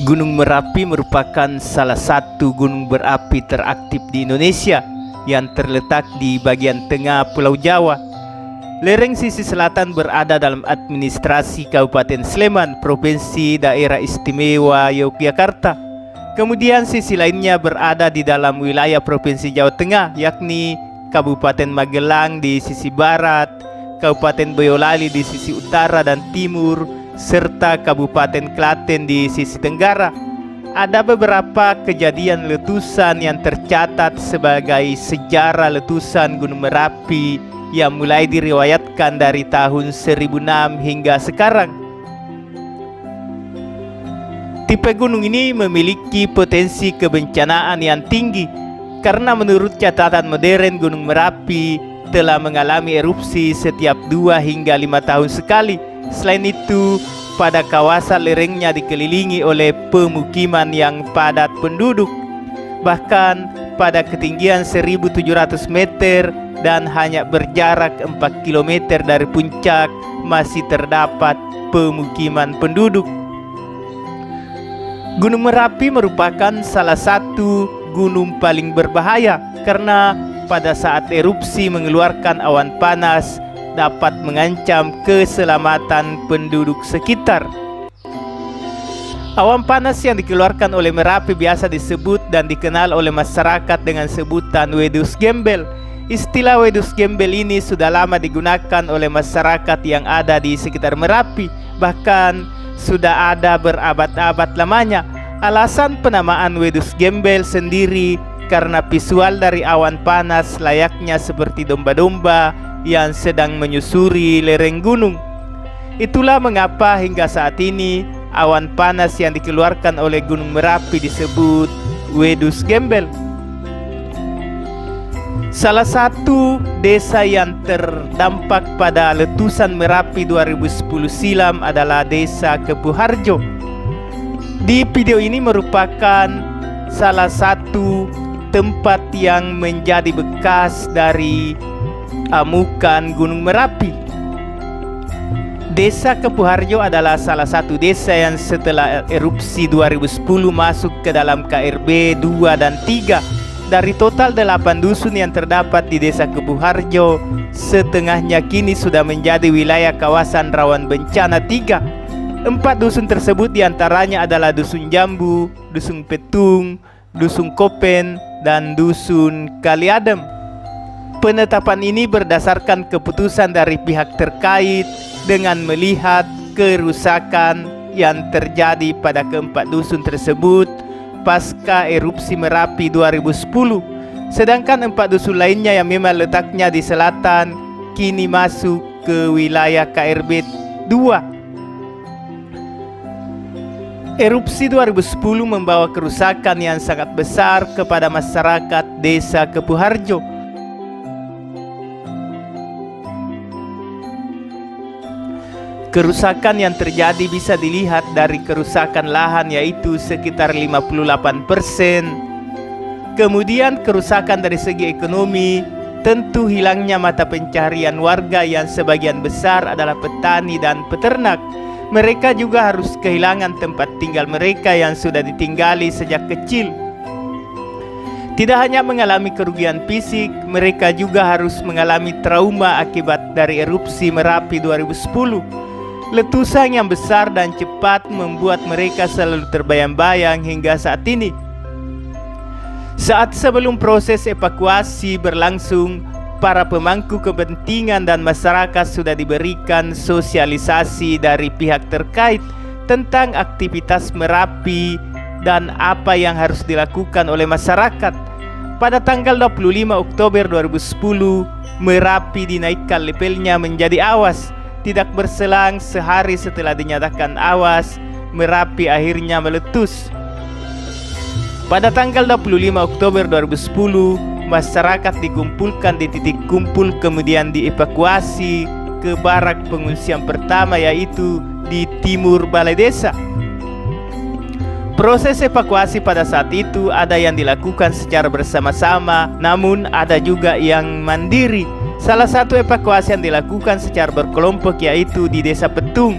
Gunung Merapi merupakan salah satu gunung berapi teraktif di Indonesia yang terletak di bagian tengah Pulau Jawa. Lereng sisi selatan berada dalam administrasi Kabupaten Sleman, Provinsi Daerah Istimewa Yogyakarta. Kemudian sisi lainnya berada di dalam wilayah Provinsi Jawa Tengah, yakni Kabupaten Magelang di sisi barat, Kabupaten Boyolali di sisi utara dan timur, serta Kabupaten Klaten di sisi tenggara. Ada beberapa kejadian letusan yang tercatat sebagai sejarah letusan Gunung Merapi yang mulai diriwayatkan dari tahun 1006 hingga sekarang. Tipe gunung ini memiliki potensi kebencanaan yang tinggi karena menurut catatan modern Gunung Merapi telah mengalami erupsi setiap 2 hingga 5 tahun sekali. Selain itu, pada kawasan lerengnya dikelilingi oleh pemukiman yang padat penduduk. Bahkan pada ketinggian 1.700 meter dan hanya berjarak 4 km dari puncak masih terdapat pemukiman penduduk. Gunung Merapi merupakan salah satu gunung paling berbahaya karena pada saat erupsi mengeluarkan awan panas dapat mengancam keselamatan penduduk sekitar. Awan panas yang dikeluarkan oleh Merapi biasa disebut dan dikenal oleh masyarakat dengan sebutan wedus gembel. Istilah wedus gembel ini sudah lama digunakan oleh masyarakat yang ada di sekitar Merapi, bahkan sudah ada berabad-abad lamanya. Alasan penamaan wedus gembel sendiri karena visual dari awan panas layaknya seperti domba-domba yang sedang menyusuri lereng gunung. Itulah mengapa hingga saat ini awan panas yang dikeluarkan oleh Gunung Merapi disebut wedus gembel. Salah satu desa yang terdampak pada letusan Merapi 2010 silam adalah Desa Kepuharjo. Di video ini merupakan salah satu tempat yang menjadi bekas dari amukan Gunung Merapi. Desa Kepuharjo adalah salah satu desa yang setelah erupsi 2010 masuk ke dalam KRB 2 dan 3. Dari total 8 dusun yang terdapat di Desa Kepuharjo, setengahnya kini sudah menjadi wilayah kawasan rawan bencana 3. 4 dusun tersebut diantaranya adalah Dusun Jambu, Dusun Petung, Dusun Kopen, dan Dusun Kaliadem. Penetapan ini berdasarkan keputusan dari pihak terkait dengan melihat kerusakan yang terjadi pada keempat dusun tersebut pasca erupsi Merapi 2010. Sedangkan 4 dusun lainnya yang memang letaknya di selatan kini masuk ke wilayah KRB 2. Erupsi 2010 membawa kerusakan yang sangat besar kepada masyarakat Desa Kepuharjo. Kerusakan yang terjadi bisa dilihat dari kerusakan lahan yaitu sekitar 58%. Kemudian kerusakan dari segi ekonomi, tentu hilangnya mata pencaharian warga yang sebagian besar adalah petani dan peternak. Mereka juga harus kehilangan tempat tinggal mereka yang sudah ditinggali sejak kecil. Tidak hanya mengalami kerugian fisik, mereka juga harus mengalami trauma akibat dari erupsi Merapi 2010. Letusan yang besar dan cepat membuat mereka selalu terbayang-bayang hingga saat ini. Saat sebelum proses evakuasi berlangsung, para pemangku kepentingan dan masyarakat sudah diberikan sosialisasi dari pihak terkait tentang aktivitas Merapi dan apa yang harus dilakukan oleh masyarakat. Pada tanggal 25 Oktober 2010, Merapi dinaikkan levelnya menjadi awas. Tidak berselang sehari setelah dinyatakan awas, Merapi akhirnya meletus. Pada tanggal 25 Oktober 2010, masyarakat dikumpulkan di titik kumpul kemudian dievakuasi ke barak pengungsian pertama yaitu di timur Balai Desa. Proses evakuasi pada saat itu ada yang dilakukan secara bersama-sama, namun ada juga yang mandiri. Salah satu evakuasi yang dilakukan secara berkelompok yaitu di Desa Petung.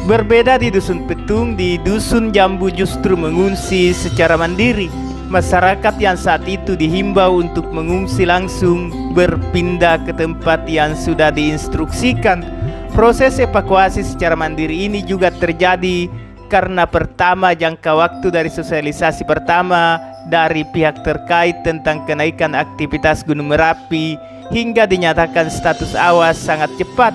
Berbeda di Dusun Petung, di Dusun Jambu justru mengungsi secara mandiri. Masyarakat yang saat itu dihimbau untuk mengungsi langsung berpindah ke tempat yang sudah diinstruksikan. Proses evakuasi secara mandiri ini juga terjadi karena pertama jangka waktu dari sosialisasi pertama dari pihak terkait tentang kenaikan aktivitas Gunung Merapi hingga dinyatakan status awas sangat cepat.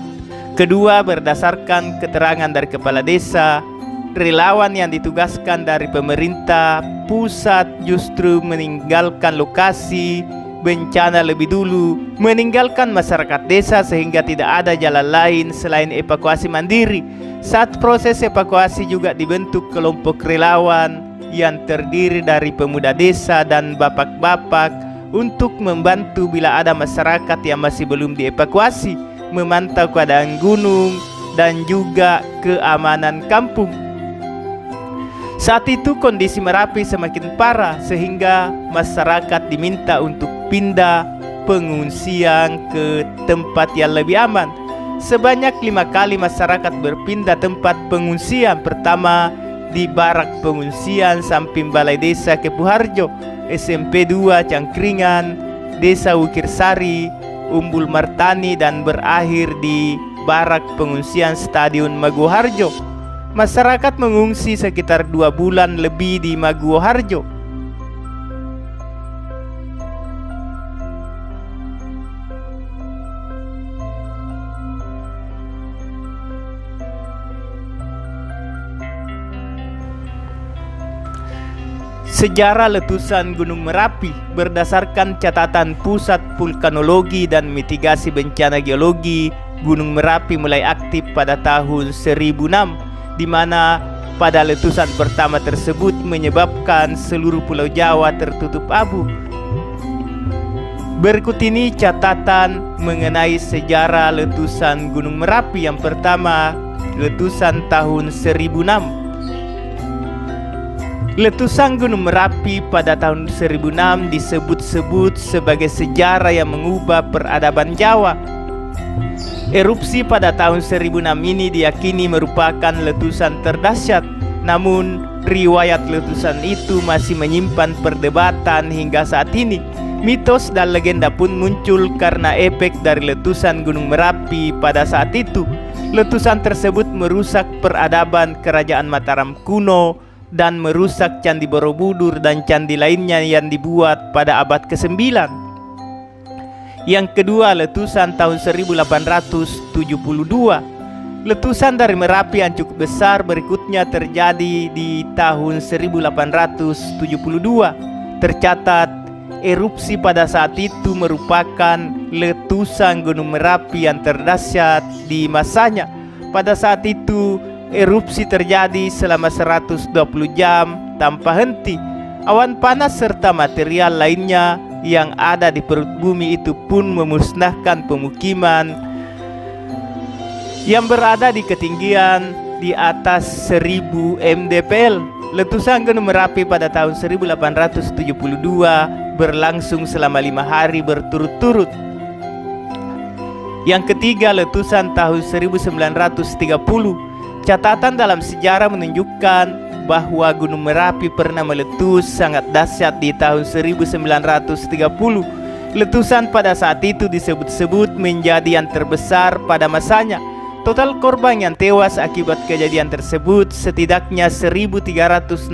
Kedua, berdasarkan keterangan dari kepala desa, relawan yang ditugaskan dari pemerintah pusat justru meninggalkan lokasi bencana lebih dulu, meninggalkan masyarakat desa sehingga tidak ada jalan lain selain evakuasi mandiri. Saat proses evakuasi juga dibentuk kelompok relawan yang terdiri dari pemuda desa dan bapak-bapak untuk membantu bila ada masyarakat yang masih belum dievakuasi, memantau keadaan gunung dan juga keamanan kampung. Saat itu kondisi Merapi semakin parah sehingga masyarakat diminta untuk pindah pengungsian ke tempat yang lebih aman. Sebanyak 5 kali masyarakat berpindah tempat pengungsian. Pertama di barak pengungsian samping Balai Desa Kepuharjo, SMP 2 Cangkringan, Desa Wukirsari, Umbul Martani, dan berakhir di barak pengungsian Stadion Maguwoharjo. Masyarakat mengungsi sekitar 2 bulan lebih di Maguwoharjo. Sejarah letusan Gunung Merapi berdasarkan catatan Pusat Vulkanologi dan Mitigasi Bencana Geologi, Gunung Merapi mulai aktif pada tahun 1006, di mana pada letusan pertama tersebut menyebabkan seluruh Pulau Jawa tertutup abu. Berikut ini catatan mengenai sejarah letusan Gunung Merapi. Yang pertama, letusan tahun 1006. Letusan Gunung Merapi pada tahun 1006 disebut-sebut sebagai sejarah yang mengubah peradaban Jawa. Erupsi pada tahun 1006 ini diyakini merupakan letusan terdahsyat. Namun, riwayat letusan itu masih menyimpan perdebatan hingga saat ini. Mitos dan legenda pun muncul karena efek dari letusan Gunung Merapi pada saat itu. Letusan tersebut merusak peradaban Kerajaan Mataram kuno dan merusak Candi Borobudur dan candi lainnya yang dibuat pada abad ke-9. Yang kedua, letusan tahun 1872. Letusan dari Merapi yang cukup besar berikutnya terjadi di tahun 1872. Tercatat, erupsi pada saat itu merupakan letusan Gunung Merapi yang terdahsyat di masanya. Pada saat itu, erupsi terjadi selama 120 jam tanpa henti. Awan panas serta material lainnya yang ada di perut bumi itu pun memusnahkan pemukiman yang berada di ketinggian di atas 1000 mdpl. Letusan Gunung Merapi pada tahun 1872 berlangsung selama 5 hari berturut-turut. Yang ketiga, letusan tahun 1930. Catatan dalam sejarah menunjukkan bahwa Gunung Merapi pernah meletus sangat dahsyat di tahun 1930. Letusan pada saat itu disebut-sebut menjadi yang terbesar pada masanya. Total korban yang tewas akibat kejadian tersebut setidaknya 1.369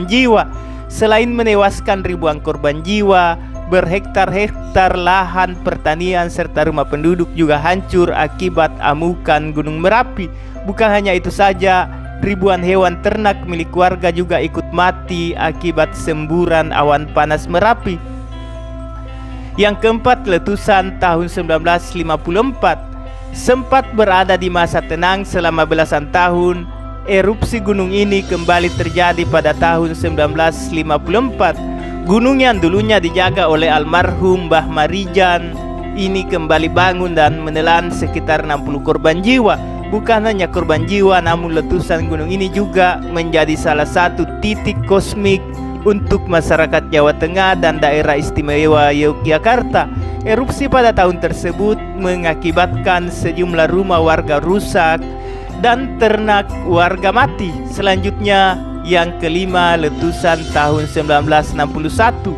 jiwa. Selain menewaskan ribuan korban jiwa, berhektar-hektar lahan pertanian serta rumah penduduk juga hancur akibat amukan Gunung Merapi. Bukan hanya itu saja, ribuan hewan ternak milik warga juga ikut mati akibat semburan awan panas Merapi. Yang keempat, letusan tahun 1954. Sempat berada di masa tenang selama belasan tahun. Erupsi gunung ini kembali terjadi pada tahun 1954. Gunung yang dulunya dijaga oleh almarhum Mbah Marijan ini kembali bangun dan menelan sekitar 60 korban jiwa. Bukan hanya korban jiwa, namun letusan gunung ini juga menjadi salah satu titik kosmik untuk masyarakat Jawa Tengah dan daerah istimewa Yogyakarta. Erupsi pada tahun tersebut mengakibatkan sejumlah rumah warga rusak dan ternak warga mati. Selanjutnya yang kelima, letusan tahun 1961.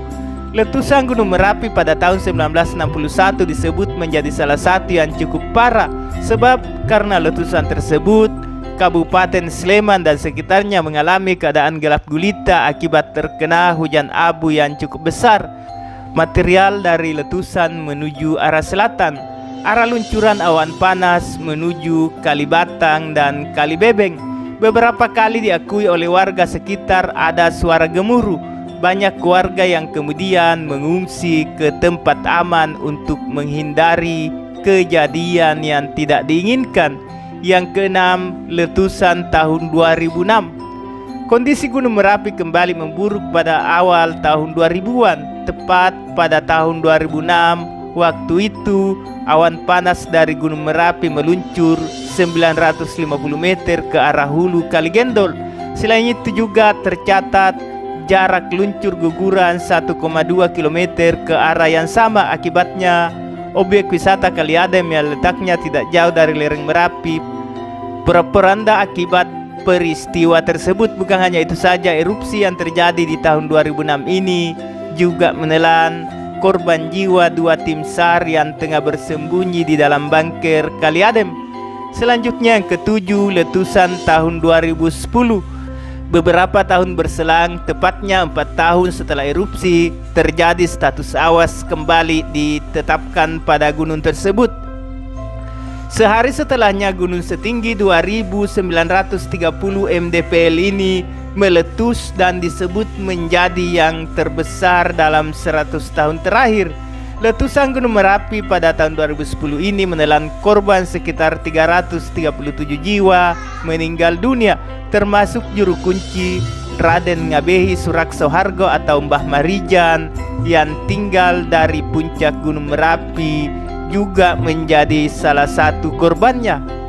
Letusan Gunung Merapi pada tahun 1961 disebut menjadi salah satu yang cukup parah, sebab karena letusan tersebut Kabupaten Sleman dan sekitarnya mengalami keadaan gelap gulita akibat terkena hujan abu yang cukup besar. Material dari letusan menuju arah selatan. Arah luncuran awan panas menuju Kalibatang dan Kalibebeng. Beberapa kali diakui oleh warga sekitar ada suara gemuruh. Banyak warga yang kemudian mengungsi ke tempat aman untuk menghindari kejadian yang tidak diinginkan. Yang keenam, letusan tahun 2006. Kondisi Gunung Merapi kembali memburuk pada awal tahun 2000-an. Tepat pada tahun 2006, waktu itu awan panas dari Gunung Merapi meluncur 950 meter ke arah hulu Kaligendol. Selain itu juga tercatat jarak luncur guguran 1,2 km ke arah yang sama. Akibatnya objek wisata Kali Adem yang letaknya tidak jauh dari lereng Merapi berperanda akibat peristiwa tersebut. Bukan hanya itu saja, erupsi yang terjadi di tahun 2006 ini juga menelan korban jiwa 2 tim SAR yang tengah bersembunyi di dalam bunker Kali Adem. Selanjutnya yang ketujuh, letusan tahun 2010. Beberapa tahun berselang, tepatnya 4 tahun setelah erupsi, terjadi status awas kembali ditetapkan pada gunung tersebut. Sehari setelahnya, gunung setinggi 2.930 mdpl ini meletus dan disebut menjadi yang terbesar dalam 100 tahun terakhir. Letusan Gunung Merapi pada tahun 2010 ini menelan korban sekitar 337 jiwa meninggal dunia, termasuk juru kunci Raden Ngabehi Suraksohargo atau Mbah Marijan yang tinggal dari puncak Gunung Merapi juga menjadi salah satu korbannya.